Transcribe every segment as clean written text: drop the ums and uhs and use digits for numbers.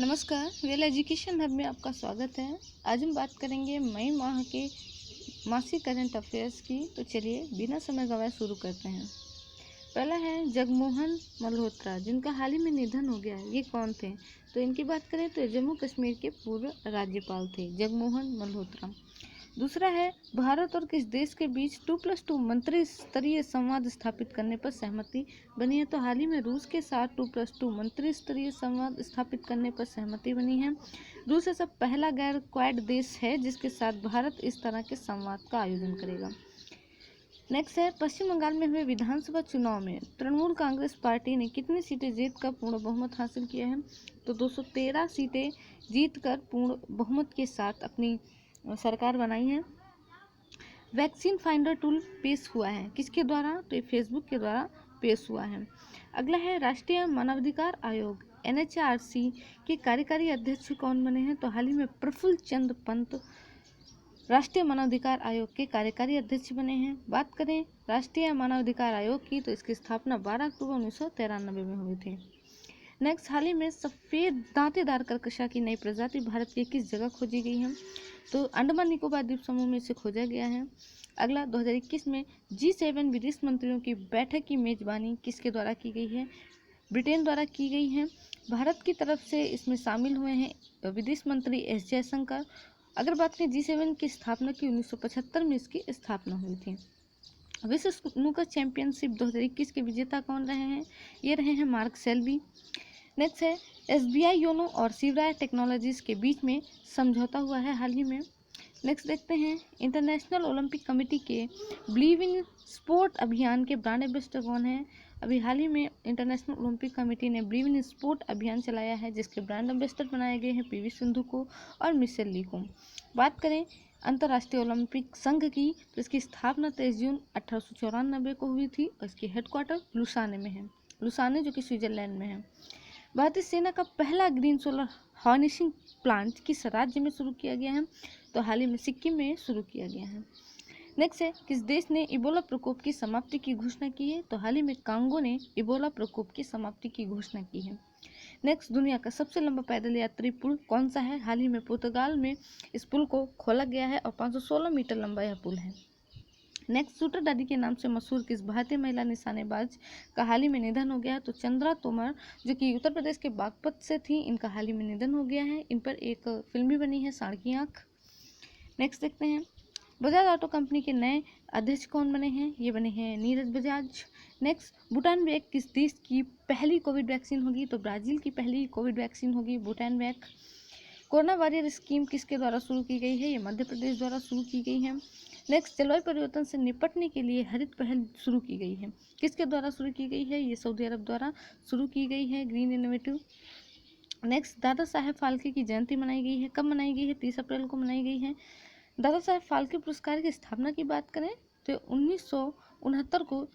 नमस्कार, well education hub में आपका स्वागत है। आज हम बात करेंगे मई माह के मासिक करंट अफेयर्स की। तो चलिए बिना समय गंवाए शुरू करते हैं। पहला है जगमोहन मल्होत्रा, जिनका हाल ही में निधन हो गया है। ये कौन थे? तो इनकी बात करें तो जम्मू कश्मीर के पूर्व राज्यपाल थे जगमोहन मल्होत्रा। दूसरा है भारत और किस देश के बीच 2+2 मंत्री स्तरीय संवाद स्थापित करने पर सहमति बनी है। तो हाल ही में रूस के साथ 2+2 मंत्री स्तरीय संवाद स्थापित करने पर सहमति बनी है। रूस ऐसा पहला गैर क्वाड देश है जिसके साथ भारत इस तरह के संवाद का आयोजन करेगा। नेक्स्ट है पश्चिम बंगाल में हुए विधानसभा चुनाव में तृणमूल कांग्रेस पार्टी ने कितनी सीटें जीतकर पूर्ण बहुमत हासिल किया है। तो 213 सीटें जीतकर पूर्ण बहुमत के साथ अपनी सरकार बनाई है। वैक्सीन फाइंडर टूल पेश हुआ है, किसके द्वारा? तो ये फेसबुक के द्वारा पेश हुआ है। अगला है राष्ट्रीय मानवाधिकार आयोग NHRC के कार्यकारी अध्यक्ष कौन बने हैं। तो हाल ही में प्रफुल्ल चंद्र पंत राष्ट्रीय मानवाधिकार आयोग के कार्यकारी अध्यक्ष बने हैं। बात करें राष्ट्रीय मानवाधिकार आयोग की, तो इसकी स्थापना 12 अक्टूबर 1993 में हुई थी। नेक्स्ट, हाल ही में सफ़ेद दांतेदार कर्कशा की नई प्रजाति भारत की किस जगह खोजी गई है। तो अंडमान निकोबार द्वीप समूह में इसे खोजा गया है। अगला 2021 में G7 विदेश मंत्रियों की बैठक की मेजबानी किसके द्वारा की गई है? ब्रिटेन द्वारा की गई है। भारत की तरफ से इसमें शामिल हुए हैं विदेश मंत्री S जयशंकर। अगर बात करें G7 की स्थापना की 1975 में इसकी स्थापना हुई थी। विश्व स्नूकर चैंपियनशिप 2021 के विजेता कौन रहे हैं? ये रहे हैं मार्क सेल्बी। नेक्स्ट है SBI योनो और शिवराय टेक्नोलॉजीज के बीच में समझौता हुआ है हाल ही में। नेक्स्ट देखते हैं इंटरनेशनल ओलंपिक कमेटी के बिलीव इन स्पोर्ट अभियान के ब्रांड एम्बेसडर कौन है। अभी हाल ही में इंटरनेशनल ओलंपिक कमेटी ने बिलीव इन स्पोर्ट अभियान चलाया है, जिसके ब्रांड एम्बेसडर बनाए गए हैं PV सिंधु को और मिशेल ली को। बात करें अंतर्राष्ट्रीय ओलंपिक संघ की, तो इसकी स्थापना 23 जून 1894 को हुई थी और इसकी हेडक्वार्टर लुसाने में है। लुसाने जो कि स्विट्जरलैंड में है। भारतीय सेना का पहला ग्रीन सोलर हार्नेसिंग प्लांट किस राज्य में शुरू किया गया है। तो हाल ही में सिक्किम में शुरू किया गया है। नेक्स्ट है किस देश ने इबोला प्रकोप की समाप्ति की घोषणा की है। तो हाल ही में कांगो ने इबोला प्रकोप की समाप्ति की घोषणा की है। नेक्स्ट, दुनिया का सबसे लंबा पैदल यात्री पुल कौन सा है। हाल ही में पुर्तगाल में इस पुल को खोला गया है और 516 मीटर लंबा यह पुल है। नेक्स्ट, शूटर दादी के नाम से मशहूर किस भारतीय महिला निशानेबाज का हाल ही में निधन हो गया है। तो चंद्रा तोमर, जो कि उत्तर प्रदेश के बागपत से थी, इनका हाल ही में निधन हो गया है। इन पर एक फिल्म भी बनी है, साड़ की आँख। नेक्स्ट देखते हैं बजाज ऑटो कंपनी के नए अध्यक्ष कौन बने हैं। ये बने हैं नीरज बजाज। नेक्स्ट, भूटान वैक किस देश की पहली कोविड वैक्सीन होगी। तो ब्राजील की पहली कोविड वैक्सीन होगी भूटान वैक। कोरोना वॉरियर स्कीम किसके द्वारा शुरू की गई है। ये मध्य प्रदेश द्वारा शुरू की गई है। नेक्स्ट, जलवायु परिवर्तन से निपटने के लिए हरित पहल शुरू की गई है, किसके द्वारा शुरू की गई है। ये सऊदी अरब द्वारा शुरू की गई है, green innovative. Next, Dada Saheb Phalke की जयंती मनाई गई है, कब मनाई गई है। 30 अप्रैल को मनाई गई है। दादा साहेब फाल्के पुरस्कार की स्थापना की बात करें तो 1969 को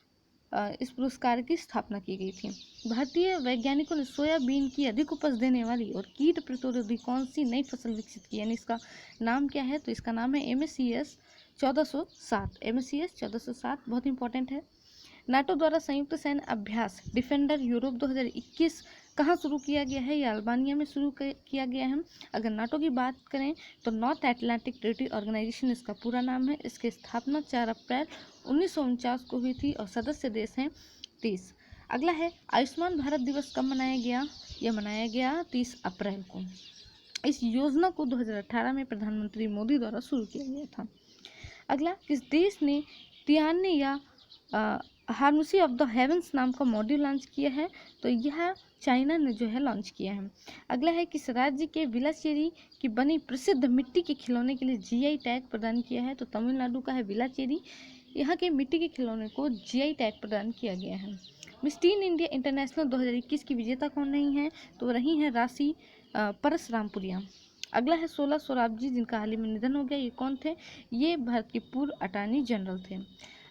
इस पुरस्कार की स्थापना की गई थी। भारतीय वैज्ञानिकों ने सोयाबीन की अधिक उपज देने वाली और कीट प्रतिरोधी कौन सी नई फसल विकसित की, यानी इसका नाम क्या है। तो इसका नाम है MSCS 1407। MSCS 1407 बहुत इंपॉर्टेंट है। नाटो द्वारा संयुक्त सैन्य अभ्यास डिफेंडर यूरोप 2021 कहाँ शुरू किया गया है। या अल्बानिया में शुरू किया गया है। अगर नाटो की बात करें तो नॉर्थ एटलांटिक ट्रीटी ऑर्गेनाइजेशन इसका पूरा नाम है। इसकी स्थापना 4 अप्रैल 1949 को हुई थी और सदस्य देश हैं 30। अगला है आयुष्मान भारत दिवस कब मनाया गया। यह मनाया गया 30 अप्रैल को। इस योजना को 2018 में प्रधानमंत्री मोदी द्वारा शुरू किया गया था। अगला, किस देश ने तियान्ने या हार्मेसी ऑफ द हेवंस नाम का मॉड्यूल लॉन्च किया है। तो यह चाइना ने जो है लॉन्च किया है। अगला है किस राज्य के विलाचेरी की बनी प्रसिद्ध मिट्टी के खिलौने के लिए GI टैग प्रदान किया है। तो तमिलनाडु का है विलाचेरी। यहाँ के मिट्टी के खिलौने को GI टैग प्रदान किया गया है। मिस टीन इंडिया इंटरनेशनल 2021 की विजेता कौन रही हैं। तो रही हैं राशि परसरामपुरिया। अगला है 16 सोराबजी, जिनका हाल ही में निधन हो गया। ये कौन थे? ये भारत के पूर्व अटॉर्नी जनरल थे।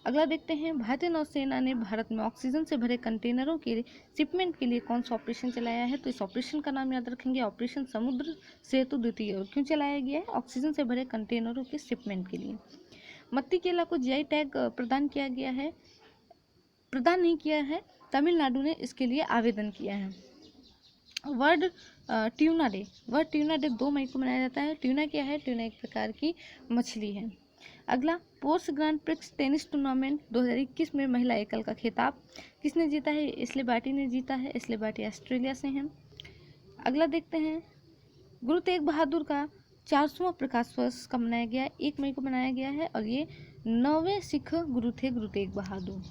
अगला देखते हैं भारतीय नौसेना ने भारत में ऑक्सीजन से भरे कंटेनरों के शिपमेंट के लिए कौन सा ऑपरेशन चलाया है। तो इस ऑपरेशन का नाम याद रखेंगे, ऑपरेशन समुद्र सेतु द्वितीय। और क्यों चलाया गया है? ऑक्सीजन से भरे कंटेनरों के शिपमेंट के लिए। मत्ती केला को GI टैग प्रदान किया गया है, प्रदान नहीं किया है, तमिलनाडु ने इसके लिए आवेदन किया है। World tuna day. World tuna day 2 मई को मनाया जाता है। ट्यूना क्या है? ट्यूना एक प्रकार की मछली है। अगला, pores grand prix tennis tournament 2021 में महिला एकल का खिताब किसने जीता है? एशले बार्टी ने जीता है। एशले बार्टी ऑस्ट्रेलिया से हैं। अगला देखते हैं, गुरु तेग बहादुर का 400वां प्रकाश वर्ष कब मनाया गया? 1 मई को मनाया गया है और ये 9वें सिख गुरु थे गुरु तेग बहादुर।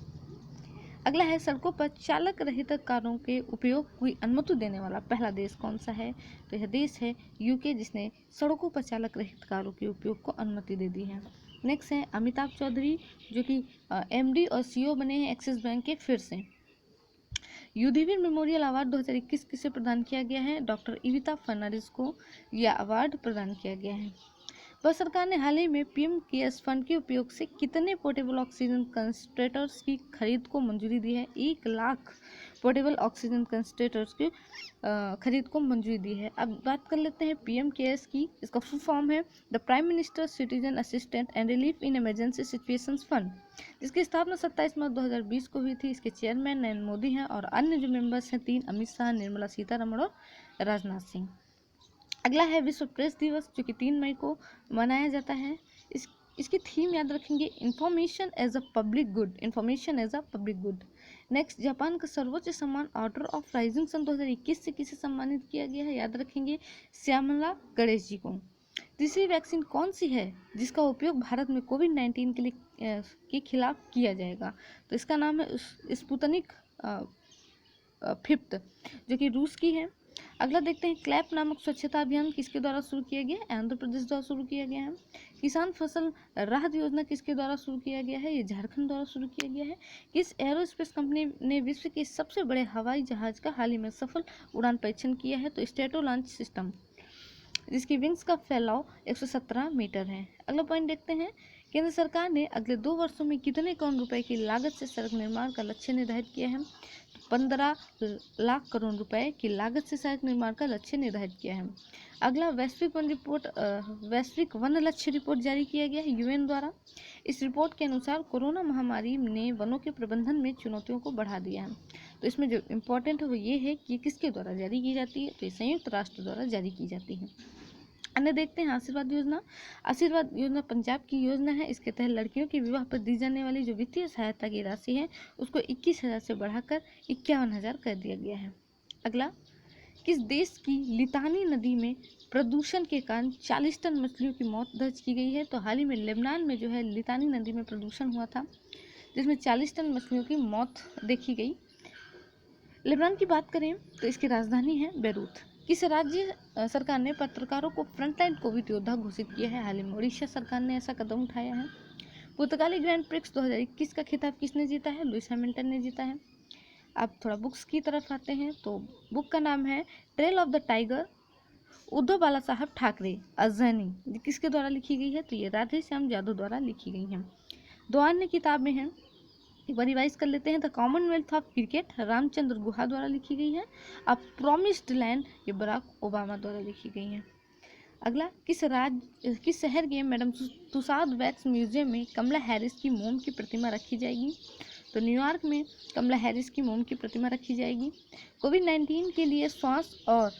अगला है, सड़कों पर चालक रहित कारों के उपयोग की अनुमति देने वाला पहला देश कौन सा है? तो यह देश है यूके, जिसने सड़कों पर चालक रहित कारों के उपयोग को अनुमति दे दी है। नेक्स्ट है अमिताभ चौधरी, जो कि एमडी और सीईओ बने हैं एक्सिस बैंक के फिर से। युद्धवीर मेमोरियल अवार्ड 2021 किसे प्रदान किया गया है? डॉक्टर इविता फर्नांडिस को यह अवार्ड प्रदान किया गया है। भारत सरकार ने हाल ही में पीएम केयर्स फंड के उपयोग से कितने पोर्टेबल ऑक्सीजन कंसंट्रेटर्स की खरीद को मंजूरी दी है? 1 लाख पोर्टेबल ऑक्सीजन कंसंट्रेटर्स की खरीद को मंजूरी दी है। अब बात कर लेते हैं पीएम केयर्स की। इसका फुल फॉर्म है the prime minister citizen assistant and relief in emergency situations fund, जिसकी स्थापना 27 मार्च 2020 को हुई थी। इसके चेयरमैन नरेंद्र मोदी हैं और अन्य जो मेंबर्स हैं 3 अमित शाह, निर्मला सीतारमण और राजनाथ सिंह। अगला है विश्व प्रेस दिवस, जो कि 3 मई को मनाया जाता है। इसकी थीम याद रखेंगे, information as a public good. Information as a public good. Next, Japan का सर्वोच्च सम्मान ऑर्डर ऑफ राइजिंग सन 2021 से किसे सम्मानित किया गया है? याद रखेंगे, श्यामला गणेश जी को। तीसरी वैक्सीन कौन सी है जिसका उपयोग भारत में कोविड-19 के लिए के खिलाफ किया जाएगा? तो इसका नाम है स्पुतनिक 5, जो कि रूस की है। अगला देखते हैं, क्लैप नामक स्वच्छता अभियान किसके द्वारा शुरू किया गया है? आंध्र प्रदेश द्वारा शुरू किया गया है। किसान फसल राहत योजना किसके द्वारा शुरू किया गया है? ये झारखंड द्वारा शुरू किया गया है। किस एरोस्पेस कंपनी ने विश्व के सबसे बड़े हवाई जहाज का हाल ही में सफल उड़ान परीक्षण किया है? तो स्ट्रेटो लॉन्च सिस्टम, जिसकी विंग्स का फैलाव 117 मीटर है। अगला पॉइंट देखते हैं, केंद्र सरकार ने अगले 2 वर्षों में कितने करोड़ रुपए की लागत से सड़क निर्माण का लक्ष्य निर्धारित किया है? 15 लाख करोड़ रुपए की लागत से सड़क निर्माण का लक्ष्य निर्धारित किया है। अगला, वैश्विक वन लक्ष्य रिपोर्ट जारी किया गया है यूएन द्वारा। इस रिपोर्ट के अनुसार कोरोना महामारी ने वनों के प्रबंधन में चुनौतियों को बढ़ा दिया है। तो इसमें जो इम्पोर्टेंट है वो ये है कि किसके द्वारा जारी की जाती है? तो ये संयुक्त राष्ट्र द्वारा जारी की जाती है। अन्य देखते हैं, आशीर्वाद योजना। आशीर्वाद योजना पंजाब की योजना है। इसके तहत लड़कियों के विवाह पर दी जाने वाली जो वित्तीय सहायता की राशि है उसको 21,000 से बढ़ाकर 51,000 कर दिया गया है। अगला, किस देश की लितानी नदी में प्रदूषण के कारण 40 टन मछलियों की मौत दर्ज की गई है? तो हाल ही में लेबनान में जो है लितानी नदी में प्रदूषण हुआ था, जिसमें 40 टन मछलियों की मौत देखी गई। लेबनान की बात करें तो इसकी राजधानी है बेरूत। किस राज्य सरकार ने पत्रकारों को फ्रंटलाइन कोविड योद्धा घोषित किया है? हाल ही में उड़ीसा सरकार ने ऐसा कदम उठाया है। पुर्तगाली ग्रैंड प्रिक्स 2021 का खिताब किसने जीता है? लुइस हैमिल्टन ने जीता है। अब थोड़ा बुक्स की तरफ आते हैं, तो बुक का नाम है trail of the tiger, Uddhav Bala Saheb Thackeray a journey, किसके द्वारा लिखी गई है? तो ये राधे श्याम यादव द्वारा लिखी गई है। 2 अन्य किताबें हैं, एक बार रिवाइज कर लेते हैं। The commonwealth of cricket Ramachandra Guha द्वारा लिखी गई है। अब प्रॉमिस्ड लैंड ये बराक ओबामा द्वारा लिखी गई है। अगला, किस शहर के मैडम तुसाद वैक्स म्यूजियम में कमला हैरिस की मोम की प्रतिमा रखी जाएगी? तो न्यूयॉर्क में कमला हैरिस की मोम की प्रतिमा रखी जाएगी। कोविड-19 के लिए श्वास और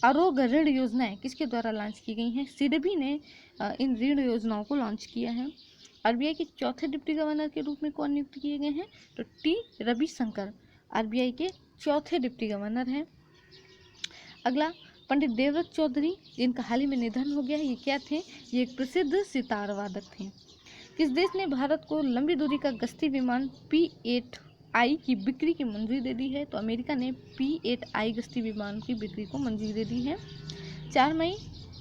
आरोग्य ऋण योजनाएं किसके द्वारा लॉन्च की गई हैं? सिडबी ने इन ऋण योजनाओं को लॉन्च किया है। आरबीआई के चौथे डिप्टी गवर्नर के रूप में कौन नियुक्त किए गए हैं? तो टी रविशंकर आरबीआई के चौथे डिप्टी गवर्नर हैं। अगला, पंडित देवव्रत चौधरी, जिनका हाल ही में निधन हो गया है, ये क्या थे? ये एक प्रसिद्ध सितार वादक थे। किस देश ने भारत को लंबी दूरी का गश्ती विमान P-8I की बिक्री की मंजूरी दे दी है? तो अमेरिका ने P-8I गश्ती विमान की बिक्री को मंजूरी दे दी है। 4 मई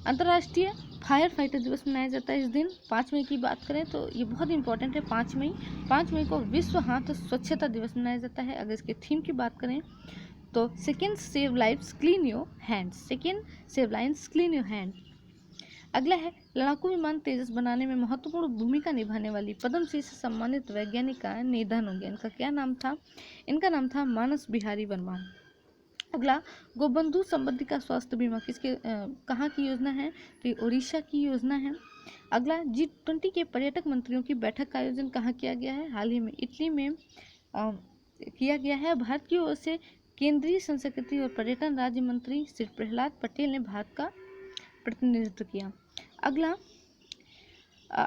अंतर्राष्ट्रीय फायर फाइटर दिवस मनाया जाता है इस दिन। 5 मई की बात करें तो ये बहुत इंपॉर्टेंट है। 5 मई को विश्व हाथ स्वच्छता दिवस मनाया जाता है। अगर इसके थीम की बात करें तो second save lives clean your hands, second save lives clean your hand. अगला है, लड़ाकू विमान तेजस बनाने में महत्वपूर्ण भूमिका निभाने वाली पद्मश्री से सम्मानित वैज्ञानिक का निधन हो गया। इनका क्या नाम था? इनका नाम था मानस बिहारी वर्मा। अगला, गोबंधु संबंधी का स्वास्थ्य बीमा कहाँ की योजना है? तो ये उड़ीसा की योजना है। अगला, G20 के पर्यटक मंत्रियों की बैठक का आयोजन कहाँ किया गया है? हाल ही में इटली में किया गया है। भारत की ओर से केंद्रीय संस्कृति और पर्यटन राज्य मंत्री श्री प्रहलाद पटेल ने भारत का प्रतिनिधित्व किया। अगला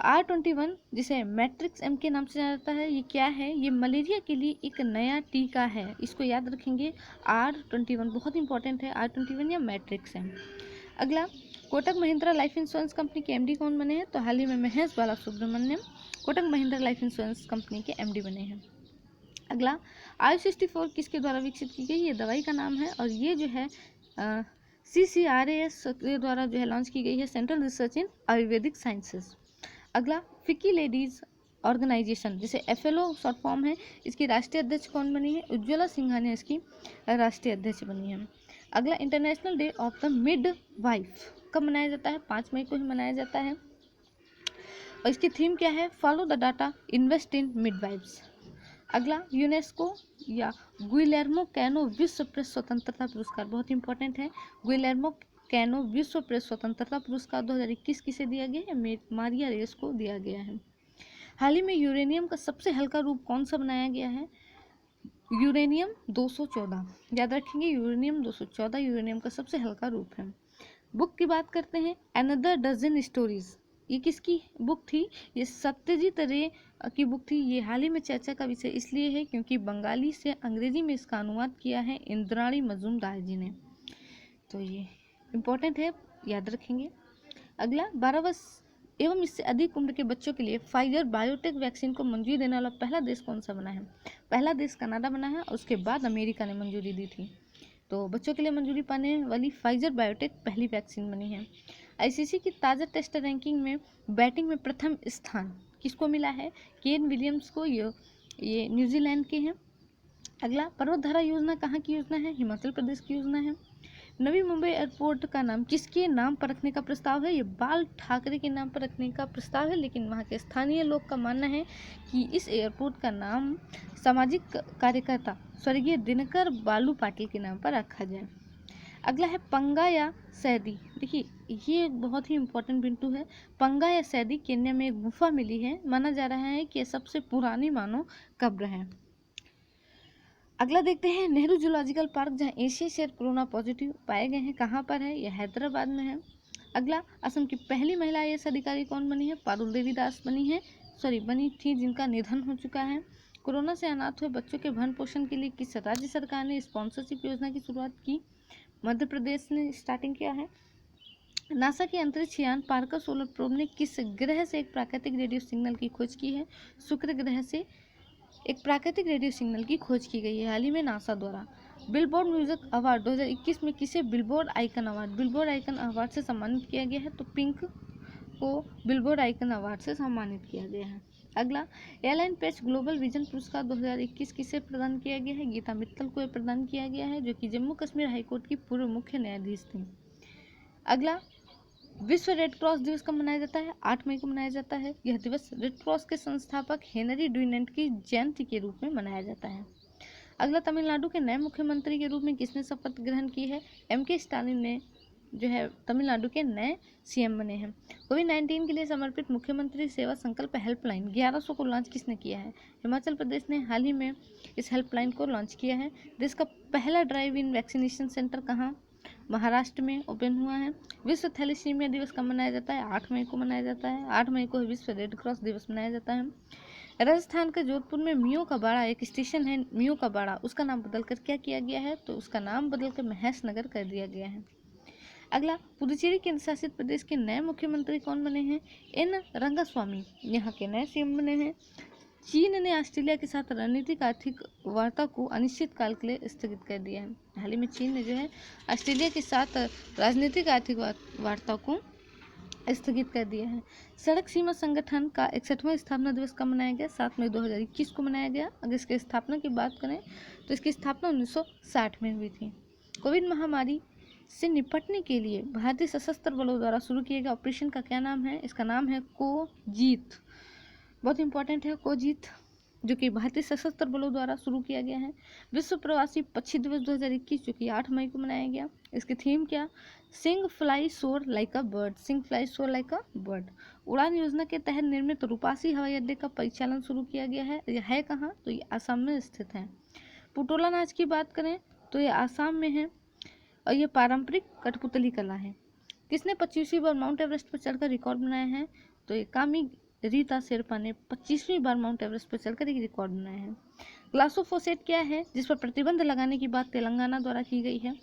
R21 जिसे मैट्रिक्स एम के नाम से जाना जाता है, ये क्या है? ये मलेरिया के लिए एक नया टीका है, इसको याद रखेंगे। R21 बहुत इंपॉर्टेंट है, R21 या मैट्रिक्स एम। अगला Kotak Mahindra life insurance company के एमडी कौन बने हैं? तो हाल ही में Mahesh Bala Subramaniam Kotak Mahindra life insurance company के एमडी बने हैं। अगला I64 किसके द्वारा विकसित की गई? ये दवाई का नाम है और ये जो है CCRAS के द्वारा जो है लॉन्च की गई है, सेंट्रल रिसर्च इन आयुर्वेदिक साइंसेज। अगला फिक्की लेडीज ऑर्गेनाइजेशन जिसे FLO शॉर्ट फॉर्म है, इसकी राष्ट्रीय अध्यक्ष कौन बनी है? उज्ज्वला सिन्हा इसकी राष्ट्रीय अध्यक्ष बनी है। अगला international day of the mid wife कब मनाया जाता है? 5 मई को ही मनाया जाता है और इसकी थीम क्या है? Follow the data, invest in midwives. अगला यूनेस्को या गुइलेर्मो कैनो विश्व प्रेस स्वतंत्रता पुरस्कार बहुत इंपॉर्टेंट है। गुइलेर्मो कैनो विश्व प्रेस स्वतंत्रता पुरस्कार 2021 किसे दिया गया है? मारिया रेस को दिया गया है। हाल ही में यूरेनियम का सबसे हल्का रूप कौन सा बनाया गया है? यूरेनियम 214, याद रखेंगे, यूरेनियम 214 यूरेनियम का सबसे हल्का रूप है। बुक की बात करते हैं, अनदर डजन स्टोरीज, ये किसकी बुक थी? ये सत्यजीत रे की बुक थी। ये हाल ही में चर्चा का विषय इसलिए है क्योंकि बंगाली से अंग्रेजी में इसका अनुवाद किया है इंद्राणी मजूमदार जी ने, तो ये इम्पोर्टेंट है, याद रखेंगे। अगला 12 वर्ष एवं इससे अधिक उम्र के बच्चों के लिए फाइजर बायोटेक वैक्सीन को मंजूरी देने वाला पहला देश कौन सा बना है? पहला देश कनाडा बना है और उसके बाद अमेरिका ने मंजूरी दी थी। तो बच्चों के लिए मंजूरी पाने वाली फाइजर बायोटेक पहली वैक्सीन बनी है। ICC की ताज़ा टेस्ट रैंकिंग में बैटिंग में प्रथम स्थान किसको मिला है? केन विलियम्स को। ये न्यूजीलैंड के हैं। अगला पर्वतधारा योजना कहाँ की योजना है? हिमाचल प्रदेश की योजना है। नवी मुंबई एयरपोर्ट का नाम किसके नाम पर रखने का प्रस्ताव है? ये बाल ठाकरे के नाम पर रखने का प्रस्ताव है, लेकिन वहाँ के स्थानीय लोग का मानना है कि इस एयरपोर्ट का नाम सामाजिक कार्यकर्ता स्वर्गीय दिनकर बालू पाटिल के नाम पर रखा जाए। अगला है पंगा या सैदी। देखिए ये बहुत ही इंपॉर्टेंट बिंदु है। पंगा या सैदी केन्या में एक गुफा मिली है, माना जा रहा है कि यह सबसे पुरानी मानव कब्र है। अगला देखते हैं नेहरू जूलॉजिकल पार्क, जहां एशिया शेर कोरोना पॉजिटिव पाए गए हैं, कहाँ पर है? यह हैदराबाद में है। अगला असम की पहली महिला IAS अधिकारी कौन बनी है? पारुल देवी दास बनी थी, जिनका निधन हो चुका है। कोरोना से अनाथ हुए बच्चों के भरण पोषण के लिए किस राज्य सरकार ने स्पॉन्सरशिप योजना की शुरुआत की? मध्य प्रदेश ने स्टार्टिंग किया है। नासा के अंतरिक्ष यान पार्कर सोलर प्रोब ने किस ग्रह से एक प्राकृतिक रेडियो सिग्नल की खोज की है? शुक्र ग्रह से एक प्राकृतिक रेडियो सिग्नल की खोज की गई है हाल ही में नासा द्वारा। बिलबोर्ड म्यूजिक अवार्ड 2021 में किसे बिलबोर्ड आइकन अवार्ड से सम्मानित किया गया है? तो पिंक को बिलबोर्ड आइकन अवार्ड से सम्मानित किया गया है। अगला एयरलाइन पेज ग्लोबल विजन पुरस्कार 2021 किसे प्रदान किया गया है? गीता मित्तल को प्रदान किया गया है, जो कि जम्मू कश्मीर हाईकोर्ट की पूर्व मुख्य न्यायाधीश थी। अगला विश्व रेड क्रॉस दिवस कब मनाया जाता है? 8 मई को मनाया जाता है। यह दिवस रेड क्रॉस के संस्थापक हेनरी ड्यूनेंट की जयंती के रूप में मनाया जाता है। अगला तमिलनाडु के नए मुख्यमंत्री के रूप में किसने शपथ ग्रहण की है? MK स्टालिन ने जो है तमिलनाडु के नए CM बने हैं। कोविड-19 के लिए समर्पित मुख्यमंत्री सेवा संकल्प हेल्पलाइन 1100 को लॉन्च किसने किया है? हिमाचल प्रदेश ने हाल ही में इस हेल्पलाइन को लॉन्च किया है। देश का पहला ड्राइव इन वैक्सीनेशन सेंटर कहाँ? महाराष्ट्र में ओपन हुआ है। विश्व थैलेसीमिया दिवस कब मनाया जाता है? 8 मई को मनाया जाता है। 8 मई को विश्व रेड क्रॉस दिवस मनाया जाता है। राजस्थान के जोधपुर में मियो का बाड़ा एक स्टेशन है, मियो का बाड़ा, उसका नाम बदलकर क्या किया गया है? तो उसका नाम बदलकर महेश नगर कर दिया गया है। अगला पुदुचेरी केंद्र शासित प्रदेश के नए मुख्यमंत्री कौन बने हैं? N रंगास्वामी यहाँ के नए CM बने हैं। चीन ने ऑस्ट्रेलिया के साथ रणनीतिक आर्थिक वार्ता को अनिश्चित काल के लिए स्थगित कर दिया है। हाल ही में चीन ने जो है ऑस्ट्रेलिया के साथ राजनीतिक आर्थिक वार्ता को स्थगित कर दिया है। सड़क सीमा संगठन का 61वां स्थापना दिवस कब मनाया गया? 7 मई 2021 को मनाया गया। अगर इसकी स्थापना की बात करें तो इसकी स्थापना 1960 में हुई थी। कोविड महामारी से निपटने के लिए भारतीय सशस्त्र बलों द्वारा शुरू किए गए ऑपरेशन का क्या नाम है? इसका नाम है कोजीत। बहुत इंपॉर्टेंट है कोजीत, जो कि भारतीय सशस्त्र बलों द्वारा शुरू किया गया है। विश्व प्रवासी पक्षी दिवस 2021 जो कि 8 मई को मनाया गया। इसकी थीम क्या? Sing fly soar like a bird, sing fly soar like a bird. उड़ान योजना के तहत निर्मित रूपासी हवाई अड्डे का परिचालन शुरू किया गया है। यह है कहाँ? तो ये असम में स्थित है। पुटोला नाच की बात करें तो ये आसाम में है और ये पारंपरिक कठपुतली कला है। किसने 25वीं बार माउंट एवरेस्ट पर चढ़कर रिकॉर्ड बनाया है? तो ये कामी रीता शेरपा ने 25वीं बार माउंट एवरेस्ट पर चढ़कर एक रिकॉर्ड बनाया है। ग्लासोफोसेट क्या है जिस पर प्रतिबंध लगाने की बात तेलंगाना द्वारा की गई है?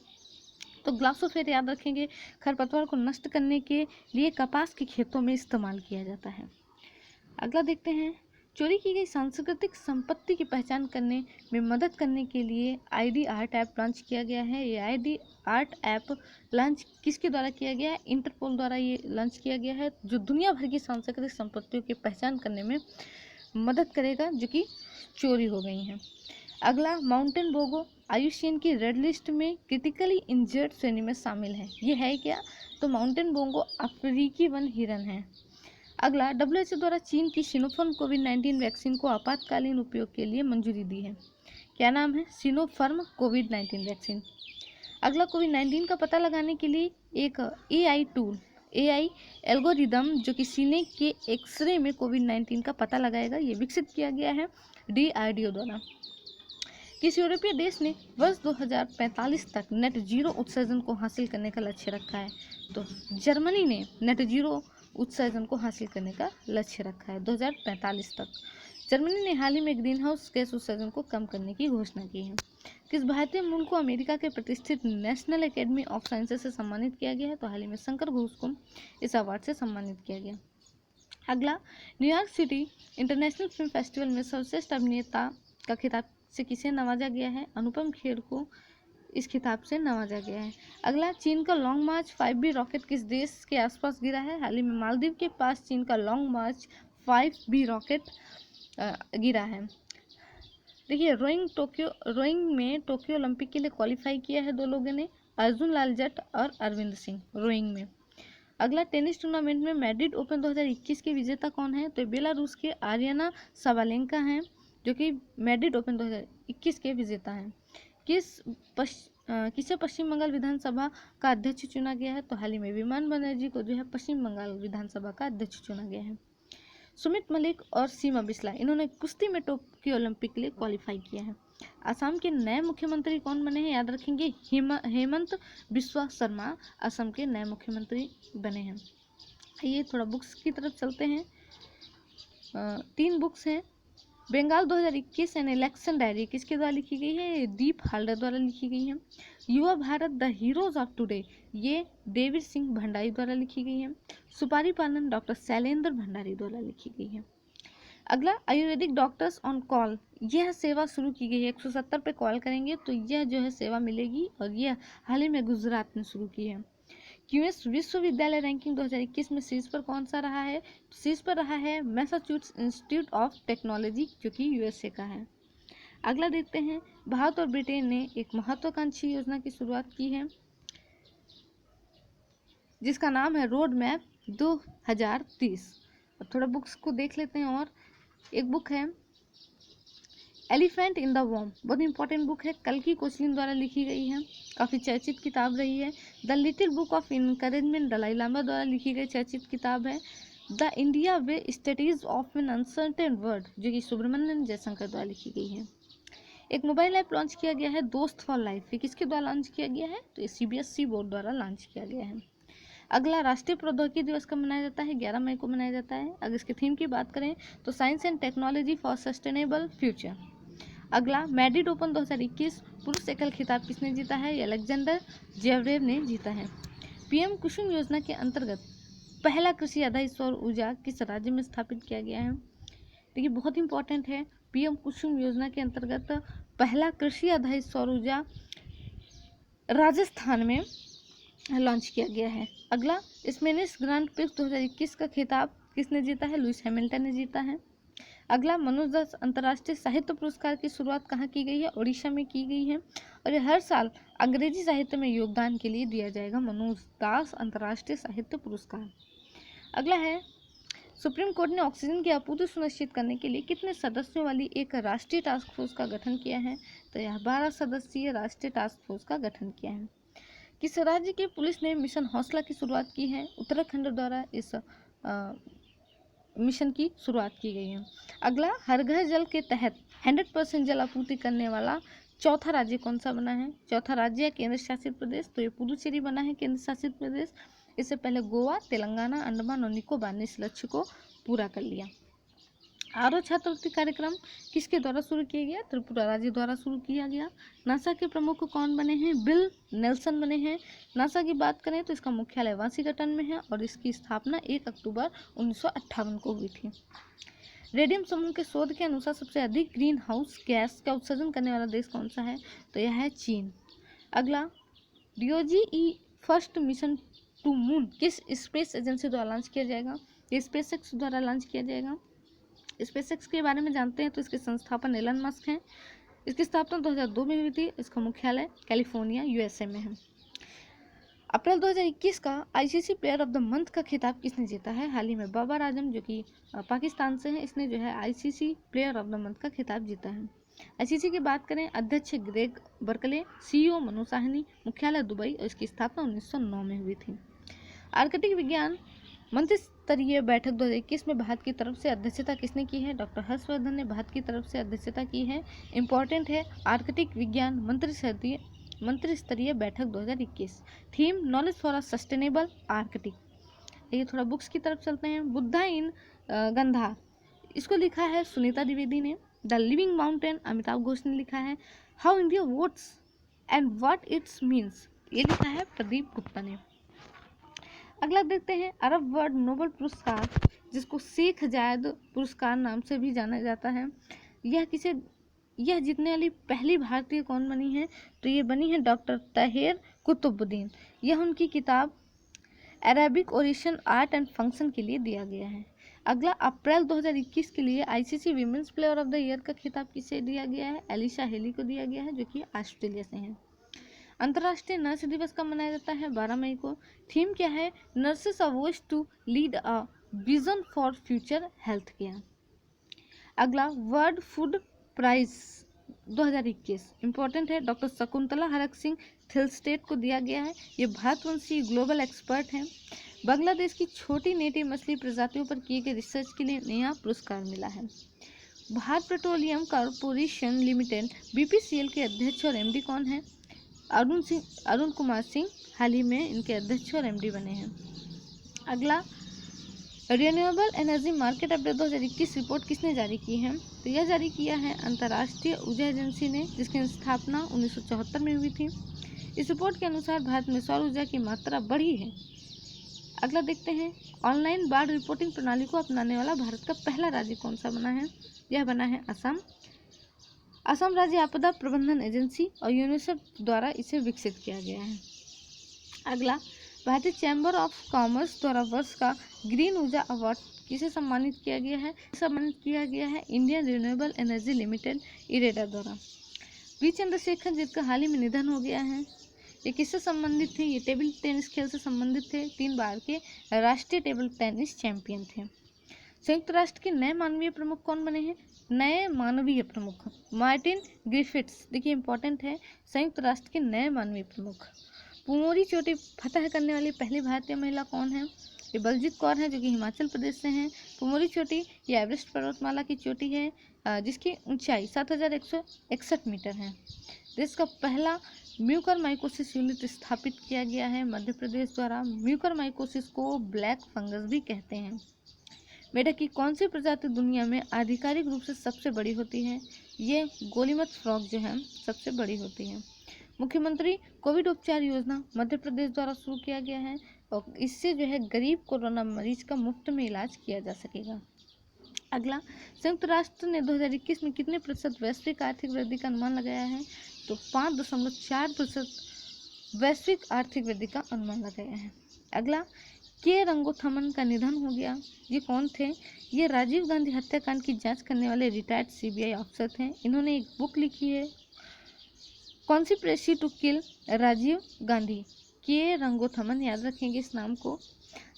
तो ग्लासोफेट याद रखेंगे, खरपतवार को नष्ट करने के लिए कपास के खेतों में इस्तेमाल किया जाता है। अगला देखते हैं, चोरी की गई सांस्कृतिक संपत्ति की पहचान करने में मदद करने के लिए ID आर्ट ऐप लॉन्च किया गया है। ये ID आर्ट ऐप लॉन्च किसके द्वारा किया गया है? इंटरपोल द्वारा ये लॉन्च किया गया है, जो दुनिया भर की सांस्कृतिक संपत्तियों की पहचान करने में मदद करेगा जो कि चोरी हो गई हैं। अगला, माउंटेन बोगो IUCN की रेड लिस्ट में क्रिटिकली इंजर्ड श्रेणी में शामिल है। ये है क्या? तो माउंटेन बोगो अफ्रीकी वन हिरन है। अगला, WHO द्वारा चीन की सिनोफार्म कोविड-19 वैक्सीन को आपातकालीन उपयोग के लिए मंजूरी दी है। क्या नाम है? सिनोफार्म कोविड-19 वैक्सीन। अगला, कोविड-19 का पता लगाने के लिए एक AI टूल, AI एल्गोरिदम जो कि सीने के एक्सरे में कोविड-19 का पता लगाएगा, ये विकसित किया गया है DRDO द्वारा। किस यूरोपीय देश ने वर्ष 2045 तक नेट जीरो उत्सर्जन को हासिल करने का लक्ष्य रखा है? तो जर्मनी ने नेट जीरो उत्सर्जन को हासिल करने का लक्ष्य रखा है 2045 तक। जर्मनी ने हाल ही में ग्रीन हाउस गैस उत्सर्जन को कम करने की घोषणा की है। किस भारतीय मूल को अमेरिका के प्रतिष्ठित नेशनल एकेडमी ऑफ साइंसेज से सम्मानित किया गया है? तो हाल ही में शंकर घोष को इस अवार्ड से सम्मानित किया गया। अगला, New York city international film festival में सर्वश्रेष्ठ अभिनेता का खिताब से किसे नवाजा गया है? अनुपम खेर को इस खिताब से नवाजा गया है। अगला, चीन का लॉन्ग मार्च 5B रॉकेट किस देश के आसपास गिरा है? हाल ही में मालदीव के पास चीन का लॉन्ग मार्च 5B रॉकेट गिरा है। देखिए, रोइंग में टोक्यो ओलंपिक के लिए क्वालिफाई किया है दो लोगों ने, अर्जुन लाल जट और अरविंद सिंह, रोइंग में। अगला, टेनिस टूर्नामेंट में मैड्रिड ओपन 2021 के विजेता कौन है? तो बेलारूस के आर्याना साबालेंका हैं जो कि मैड्रिड ओपन 2021 के विजेता हैं। किसे पश्चिम बंगाल विधानसभा का अध्यक्ष चुना गया है? तो हाल ही में विमान बनर्जी को जो है पश्चिम बंगाल विधानसभा का अध्यक्ष चुना गया है। सुमित मलिक और सीमा बिस्ला, इन्होंने कुश्ती में टोक्यो ओलंपिक के लिए क्वालिफाई किया है। असम के नए मुख्यमंत्री कौन बने हैं? याद रखेंगे, हेमंत बिस्वा शर्मा असम के नए मुख्यमंत्री बने हैं। ये थोड़ा बुक्स की तरफ चलते हैं। 3 बुक्स हैं। बंगाल 2021 एन इलेक्शन डायरी किसके द्वारा लिखी गई है? दीप हाल्डर द्वारा लिखी गई है। युवा Bharat the heroes of today, ये डेविड सिंह भंडारी द्वारा लिखी गई है। सुपारी पालन डॉक्टर शैलेंद्र भंडारी द्वारा लिखी गई है। अगला, आयुर्वेदिक डॉक्टर्स ऑन कॉल, यह सेवा शुरू की गई है। 170 पे कॉल करेंगे तो यह जो है सेवा मिलेगी और यह हाल ही में गुजरात में शुरू की है। QS विश्वविद्यालय रैंकिंग 2021 में शीर्ष पर कौन सा रहा है? शीर्ष पर रहा है मैसाचुसेट्स इंस्टीट्यूट ऑफ टेक्नोलॉजी जो कि USA का है। अगला देखते हैं, भारत और ब्रिटेन ने एक महत्वाकांक्षी योजना की शुरुआत की है जिसका नाम है रोड मैप 2030। अब थोड़ा बुक्स को देख लेते हैं। और एक बुक है एलिफेंट इन द वॉर्म, बहुत इंपॉर्टेंट बुक है, कल्कि कोचलिन द्वारा लिखी गई है, काफ़ी चर्चित किताब रही है। The little book of encouragement Dalai Lama द्वारा लिखी गई चर्चित किताब है। The India way studies of an uncertain world जो कि सुब्रमण्यम जयशंकर द्वारा लिखी गई है। एक मोबाइल ऐप लॉन्च किया गया है दोस्त फॉर लाइफ, ये किसके द्वारा लॉन्च किया गया है? तो ये CBSE बोर्ड द्वारा लॉन्च किया गया है। अगला, राष्ट्रीय प्रौद्योगिकी दिवस कब मनाया जाता है? 11 मई को मनाया जाता है। अगर इसके थीम की बात करें तो science and technology for sustainable future. अगला, मैड्रिड ओपन 2021 पुरुष एकल खिताब किसने जीता है? अलेक्जेंडर जेवरेव ने जीता है। PM कुसुम योजना के अंतर्गत पहला कृषि आधारित सौर ऊर्जा किस राज्य में स्थापित किया गया है? देखिए, बहुत इंपॉर्टेंट है, PM कुसुम योजना के अंतर्गत पहला कृषि आधारित सौर ऊर्जा राजस्थान में लॉन्च किया गया है। अगला, स्पेनिश ग्रांड प्रिक्स 2021 का खिताब किसने जीता है? लुइस हैमिल्टन ने जीता है। अगला, मनोज दास अंतर्राष्ट्रीय साहित्य पुरस्कार की शुरुआत कहाँ की गई है? उड़ीसा में की गई है और ये हर साल अंग्रेजी साहित्य में योगदान के लिए दिया जाएगा मनोज दास अंतर्राष्ट्रीय साहित्य पुरस्कार। अगला है, सुप्रीम कोर्ट ने ऑक्सीजन की आपूर्ति सुनिश्चित करने के लिए कितने सदस्यों वाली एक राष्ट्रीय टास्क फोर्स का गठन किया है? तो यह 12 सदस्यीय राष्ट्रीय टास्क फोर्स का गठन किया है। किस राज्य की पुलिस ने मिशन हौसला की शुरुआत की है? उत्तराखंड द्वारा इस मिशन की शुरुआत की गई है। अगला, हर घर जल के तहत 100% जल आपूर्ति करने वाला चौथा राज्य कौन सा बना है? चौथा राज्य है केंद्र शासित प्रदेश, तो ये पुदुचेरी बना है केंद्र शासित प्रदेश। इससे पहले गोवा, तेलंगाना, अंडमान और निकोबार ने इस लक्ष्य को पूरा कर लिया। आरो छात्रवृत्ति कार्यक्रम किसके द्वारा शुरू किया गया? त्रिपुरा राज्य द्वारा शुरू किया गया। नासा के प्रमुख कौन बने हैं? बिल नेल्सन बने हैं। नासा की बात करें तो इसका मुख्यालय वाशिंगटन में है और इसकी स्थापना 1 अक्टूबर 1958 को हुई थी। रेडियम समूह के शोध के अनुसार सबसे अधिक ग्रीन हाउस गैस का उत्सर्जन करने वाला देश कौन सा है? तो यह है चीन। अगला, DOGE first mission to moon किस स्पेस एजेंसी द्वारा लॉन्च किया जाएगा? ये स्पेसएक्स द्वारा लॉन्च किया जाएगा। स्पेसएक्स के बारे में जानते हैं तो इसके संस्थापक एलन मस्क हैं। इसकी स्थापना 2002 में हुई थी। इसका मुख्यालय कैलिफोर्निया USA में है। अप्रैल 2021 का ICC player of the month का खिताब किसने जीता है? हाल ही में बाबर आजम जो कि पाकिस्तान से हैं, इसने जो है ICC player of the month का खिताब जीता है। ICC की बात करें, अध्यक्ष Greg Berkeley, CEO Manoj Sahni, मुख्यालय दुबई और इसकी स्थापना 1909 में हुई थी। आर्कटिक विज्ञान मंत्री स्तरीय बैठक 2021 में भारत की तरफ से अध्यक्षता किसने की है? डॉक्टर हर्षवर्धन ने भारत की तरफ से अध्यक्षता की है। इम्पोर्टेंट है, आर्कटिक विज्ञान मंत्री स्तरीय बैठक 2021। Theme knowledge for a sustainable Arctic. ये थोड़ा बुक्स की तरफ चलते हैं। बुद्धा इन गंधा, इसको लिखा है सुनीता द्विवेदी ने। The living mountain Amitabh Ghosh ने लिखा है। How India votes and what it's means, ये लिखा है प्रदीप गुप्ता ने। अगला देखते हैं, अरब वर्ल्ड नोबेल पुरस्कार जिसको शेख जायद पुरस्कार नाम से भी जाना जाता है, यह जीतने वाली पहली भारतीय कौन बनी है? तो ये बनी है डॉक्टर ताहिर कुतुबुद्दीन। यह उनकी किताब अरेबिक ओरिशन आर्ट एंड फंक्शन के लिए दिया गया है। अगला, अप्रैल 2021 के लिए ICC women's player of the year का खिताब किसे दिया गया है? एलिशा हेली को दिया गया है जो कि ऑस्ट्रेलिया से हैं। अंतर्राष्ट्रीय नर्स दिवस कब मनाया जाता है? 12 मई को। थीम क्या है? Nurses are voice to lead a vision for future health care. अगला, वर्ल्ड फूड प्राइज 2021 इंपॉर्टेंट है, डॉक्टर शकुंतला हरक सिंह थिलस्टेट को दिया गया है। ये भारतवंशी ग्लोबल एक्सपर्ट हैं। बांग्लादेश की छोटी नेटिव मछली प्रजातियों पर किए गए रिसर्च के लिए नया पुरस्कार मिला है। Bharat petroleum corporation limited BPCL के अध्यक्ष और MD कौन है? अरुण कुमार सिंह हाल ही में इनके अध्यक्ष और MD बने हैं। अगला, renewable energy market update 2021 report किसने जारी की है? तो यह जारी किया है अंतर्राष्ट्रीय ऊर्जा एजेंसी ने, जिसकी स्थापना 1974 में हुई थी। इस रिपोर्ट के अनुसार भारत में सौर ऊर्जा की मात्रा बढ़ी है। अगला देखते हैं, ऑनलाइन बाढ़ रिपोर्टिंग प्रणाली को अपनाने वाला भारत का पहला राज्य कौन सा बना है? यह बना है असम। असम राज्य आपदा प्रबंधन एजेंसी और यूनिसेफ द्वारा इसे विकसित किया गया है। अगला, भारतीय चैम्बर ऑफ कॉमर्स द्वारा वर्ष का ग्रीन ऊर्जा अवार्ड किसे सम्मानित किया गया है? Indian renewable energy limited IREDA द्वारा। वी चंद्रशेखर जिनका हाल ही में निधन हो गया है, ये किससे संबंधित थे? ये टेबल टेनिस खेल से संबंधित थे। 3 बार के राष्ट्रीय टेबल टेनिस चैंपियन थे। संयुक्त राष्ट्र के नए मानवीय प्रमुख कौन बने हैं? नए मानवीय प्रमुख मार्टिन ग्रिफिथ्स। देखिए इंपॉर्टेंट है, संयुक्त राष्ट्र के नए मानवीय प्रमुख। पुमोरी चोटी फतह करने वाली पहली भारतीय महिला कौन है? ये बलजीत कौर है जो कि हिमाचल प्रदेश से हैं। पुमोरी चोटी ये एवरेस्ट पर्वतमाला की चोटी है जिसकी ऊंचाई 7161 मीटर है। देश का पहला म्यूकरमाइकोसिस यूनिट स्थापित किया गया है मध्य प्रदेश द्वारा। म्यूकरमाइकोसिस को ब्लैक फंगस भी कहते हैं। मेढक की कौन सी प्रजाति दुनिया में आधिकारिक रूप से सबसे बड़ी होती है? ये गोलीमथ फ्रॉग जो है सबसे बड़ी होती है। मुख्यमंत्री कोविड उपचार योजना मध्य प्रदेश द्वारा शुरू किया गया है और इससे जो है गरीब कोरोना मरीज का मुफ्त में इलाज किया जा सकेगा। अगला, संयुक्त राष्ट्र ने 2021 में कितने प्रतिशत वैश्विक आर्थिक वृद्धि का अनुमान लगाया है? तो 5.4% वैश्विक आर्थिक वृद्धि का अनुमान लगाया है। अगला, के रंगोथमन का निधन हो गया। ये कौन थे? ये राजीव गांधी हत्याकांड की जांच करने वाले रिटायर्ड CBI अफसर थे। इन्होंने एक बुक लिखी है, conspiracy to kill Rajiv Gandhi. K Ragothaman, याद रखेंगे इस नाम को।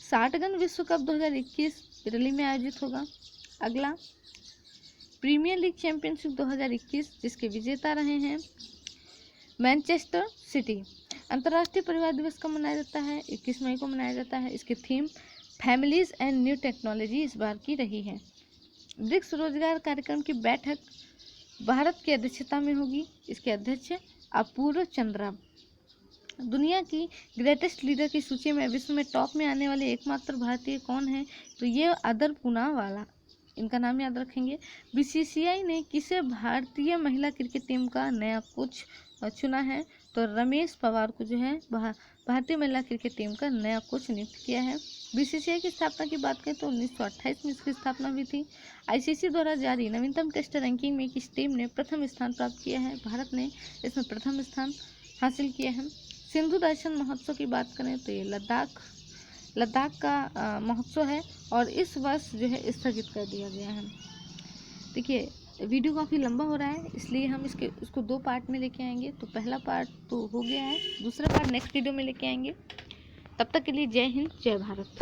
60 विश्व कप 2021 दिल्ली में आयोजित होगा। अगला, प्रीमियर लीग चैंपियनशिप 2021 जिसके विजेता रहे हैं मैनचेस्टर सिटी। अंतर्राष्ट्रीय परिवार दिवस कब मनाया जाता है? 21 मई को मनाया जाता है। इसकी theme families and new technology इस बार की रही है। ब्रिक्स रोजगार कार्यक्रम की बैठक भारत की अध्यक्षता में होगी। इसके अध्यक्ष अपूर्व चंद्रा। दुनिया की ग्रेटेस्ट लीडर की सूची में विश्व में टॉप में आने वाले एकमात्र भारतीय कौन है? तो ये अदर पूनावाला, इनका नाम याद रखेंगे। बीसीसीआई ने किसे भारतीय महिला क्रिकेट टीम का नया कोच चुना है? तो रमेश पवार को जो है भारतीय महिला क्रिकेट टीम का नया कोच नियुक्त किया है। बीसीसीआई की स्थापना की बात करें तो 1928 में इसकी स्थापना हुई थी। आईसीसी द्वारा जारी नवीनतम टेस्ट रैंकिंग में किस टीम ने प्रथम स्थान प्राप्त किया है? भारत ने इसमें प्रथम स्थान हासिल किया है। सिंधु दर्शन महोत्सव की बात करें तो ये लद्दाख का महोत्सव है और इस वर्ष जो है स्थगित कर दिया गया है। देखिए वीडियो काफ़ी लंबा हो रहा है, इसलिए हम इसको 2 पार्ट में लेके आएंगे। तो पहला पार्ट तो हो गया है, दूसरा पार्ट नेक्स्ट वीडियो में लेके आएंगे। तब तक के लिए जय हिंद, जय भारत।